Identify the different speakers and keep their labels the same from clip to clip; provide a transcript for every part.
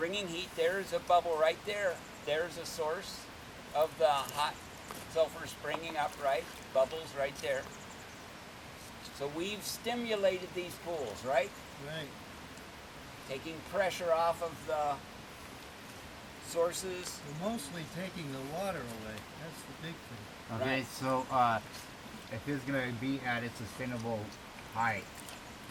Speaker 1: bringing heat. There's a bubble right there. There's a source of the hot sulfur springing up, right? Bubbles right there. So we've stimulated these pools, right?
Speaker 2: Right.
Speaker 1: Taking pressure off of the sources.
Speaker 2: We're mostly taking the water away. That's the big thing.
Speaker 3: Okay,
Speaker 1: Right.
Speaker 3: so if it's gonna be at its sustainable height,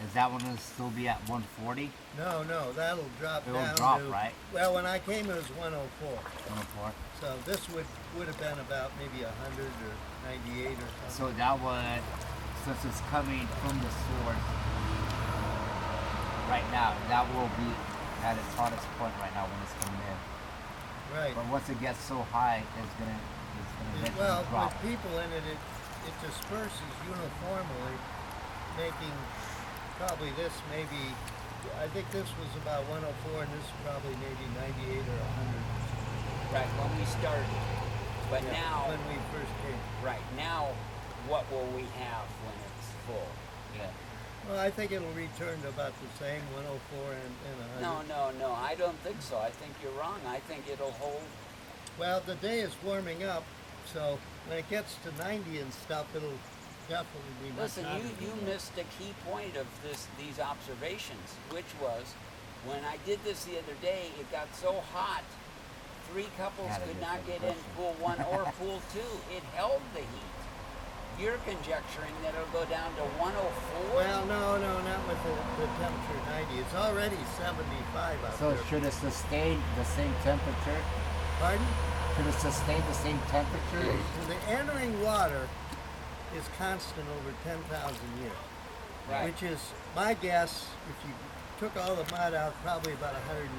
Speaker 3: is that one gonna still be at 140?
Speaker 2: No, that'll drop
Speaker 3: It'll
Speaker 2: down
Speaker 3: drop,
Speaker 2: to,
Speaker 3: right?
Speaker 2: well, when I came it was 104.
Speaker 3: 104.
Speaker 2: So this would have been about maybe 100 or 98 or something.
Speaker 3: So that would, since it's coming from the source right now, that will be at its hottest point right now when it's coming in.
Speaker 2: Right.
Speaker 3: But once it gets so high, it's gonna eventually
Speaker 2: Well,
Speaker 3: drop.
Speaker 2: with people in it, it disperses uniformly, making probably this maybe, I think this was about 104 and this is probably maybe 98 or 100.
Speaker 1: Right, when we started. But
Speaker 2: Yeah,
Speaker 1: now,
Speaker 2: when we first came.
Speaker 1: right, now what will we have when it's full?
Speaker 3: Yeah.
Speaker 2: Well, I think it'll return to about the same, 104 and 100.
Speaker 1: No, I don't think so. I think you're wrong. I think it'll hold.
Speaker 2: Well, the day is warming up, so when it gets to 90 and stuff, it'll definitely be much
Speaker 1: Listen,
Speaker 2: hotter
Speaker 1: you
Speaker 2: than that.
Speaker 1: missed a key point of these observations, which was when I did this the other day, it got so hot, 3 couples
Speaker 3: Had to
Speaker 1: could
Speaker 3: get
Speaker 1: not
Speaker 3: some
Speaker 1: get in
Speaker 3: pressure.
Speaker 1: pool 1 or pool 2. It held the heat. You're conjecturing that it'll go down to 104?
Speaker 2: Well, no, not with the temperature 90. It's already 75 out
Speaker 3: So
Speaker 2: there.
Speaker 3: should it sustain the same temperature?
Speaker 2: Pardon?
Speaker 3: Should it sustain the same temperature?
Speaker 2: Well, the entering water is constant over 10,000 years.
Speaker 1: Right.
Speaker 2: Which is, my guess, if you took all the mud out, probably about 180,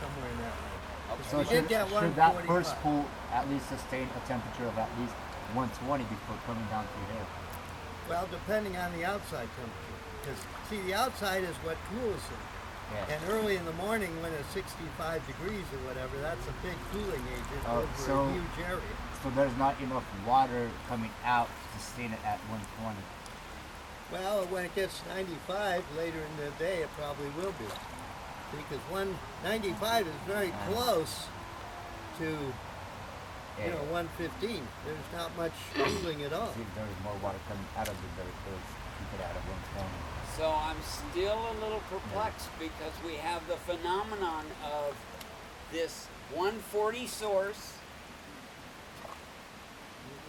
Speaker 2: somewhere in that range.
Speaker 1: Okay.
Speaker 3: So
Speaker 2: We
Speaker 3: should,
Speaker 2: did get
Speaker 3: should that first
Speaker 2: 145.
Speaker 3: pool at least sustain a temperature of at least 120 before coming down through here?
Speaker 2: Well, depending on the outside temperature. Because, see, the outside is what cools it.
Speaker 3: Yeah.
Speaker 2: And early in the morning when it's 65 degrees or whatever, that's a big cooling agent
Speaker 3: Oh,
Speaker 2: over
Speaker 3: so-
Speaker 2: a huge area.
Speaker 3: So there's not enough water coming out to sustain it at 120.
Speaker 2: Well, when it gets 95 later in the day, it probably will be. Because 195 is very close to,
Speaker 3: Yeah.
Speaker 2: 115. There's not much cooling at all.
Speaker 3: See if there's more water coming out of the dirt, let's keep it out of 120.
Speaker 1: So I'm still a little perplexed because we have the phenomenon of this 140 source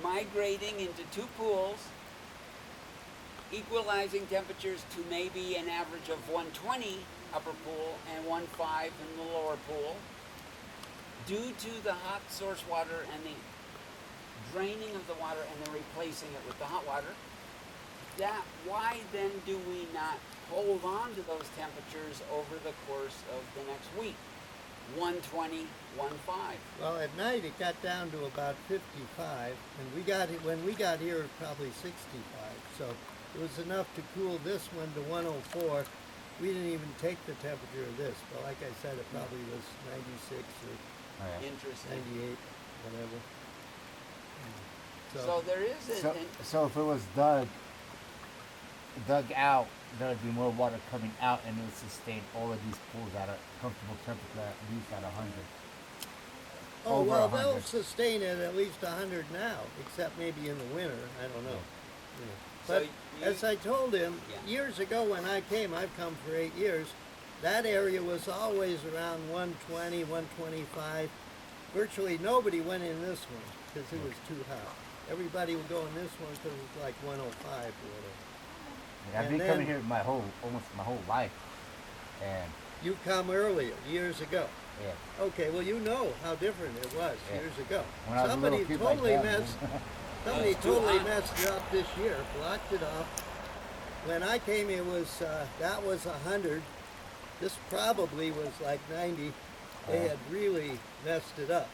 Speaker 1: migrating into 2 pools, equalizing temperatures to maybe an average of 120 upper pool and 1.5 in the lower pool, due to the hot source water and the draining of the water and then replacing it with the hot water. Why then do we not hold on to those temperatures over the course of the next week? 120, 1.5.
Speaker 2: Well, at night it got down to about 55, and when we got here, it was probably 65. So it was enough to cool this one to 104. We didn't even take the temperature of this, but like I said, it probably was 96 or
Speaker 3: Oh, yeah.
Speaker 1: Interesting.
Speaker 2: 98, whatever.
Speaker 1: So there is
Speaker 3: So if it was dug out, there would be more water coming out and it would sustain all of these pools at a comfortable temperature at least at 100.
Speaker 2: Oh,
Speaker 3: Over
Speaker 2: well,
Speaker 3: 100.
Speaker 2: they'll sustain it at least 100 now, except maybe in the winter. I don't know.
Speaker 1: So
Speaker 2: But as I told him,
Speaker 1: Yeah.
Speaker 2: years ago when I came, I've come for 8 years, that area was always around 120, 125. Virtually nobody went in this one because it was too hot. Everybody would go in this one because it was like 105 or whatever.
Speaker 3: I've
Speaker 2: And
Speaker 3: been coming
Speaker 2: then-
Speaker 3: here almost my whole life, and
Speaker 2: You come earlier, years ago.
Speaker 3: yeah,
Speaker 2: Okay, well, you know how different it was
Speaker 3: Yeah.
Speaker 2: years ago.
Speaker 3: when I was a
Speaker 2: Somebody
Speaker 3: little kid
Speaker 2: totally
Speaker 3: like that,
Speaker 2: messed. Somebody
Speaker 1: It's too
Speaker 2: totally
Speaker 1: hot.
Speaker 2: messed it up this year, blocked it off. When I came, it was that was 100. This probably was like 90. They
Speaker 3: Yeah.
Speaker 2: had really messed it up.